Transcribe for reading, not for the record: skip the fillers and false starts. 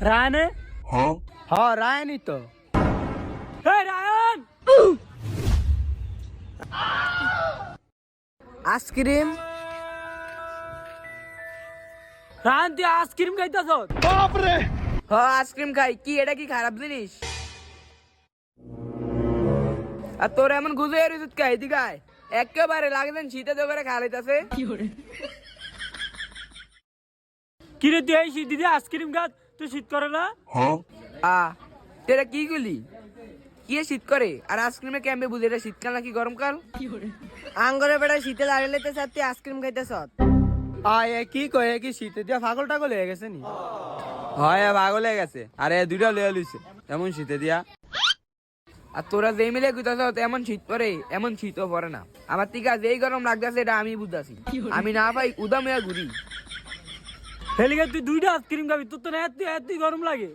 রায়নে হ্যাঁ রায়নি তো। রায়ন আইসক্রিম। রায়ন তুই আইসক্রিম খাইতেছ? হ্যাঁ আইসক্রিম খাই, কি এটা কি খারাপ জিনিস? আর তোর এমন গুজে এর ওষুধ খাই দি গায় একেবারে লাগবেন শীতে তো করে খালাইতাছে। কিরে তুই এই শীত দিদি আইসক্রিম খা, তুই শীত করে না? তেরা কি গুলি কি শীত করে? আর আইসক্রিমে কেমবে বুঝে এটা শীতকাল নাকি গরমকাল? আঙ্গরে বেড়া শীতে লাগলে তো তুই আইসক্রিম খাইতেছ। কি কয়ে কি শীতে দিয়া পাগল টাগল হয়ে গেছে নি? হয় পাগল হয়ে গেছে। আরে দুইটা লয়ে লইছে এমন শীতে দিয়া। আর তোরা যেই মিলে গুতাছ এমন শীত পরে, এমন শীতও পরে না। আমার টিকা যেই গরম লাগতেছে এটা আমি বুঝাছি। আমি না ভাই উদাম হয়ে ঘুরি। হেলিগে তুই দুইটা আইসক্রিম খাবি, তোর তো না এত গরম লাগে।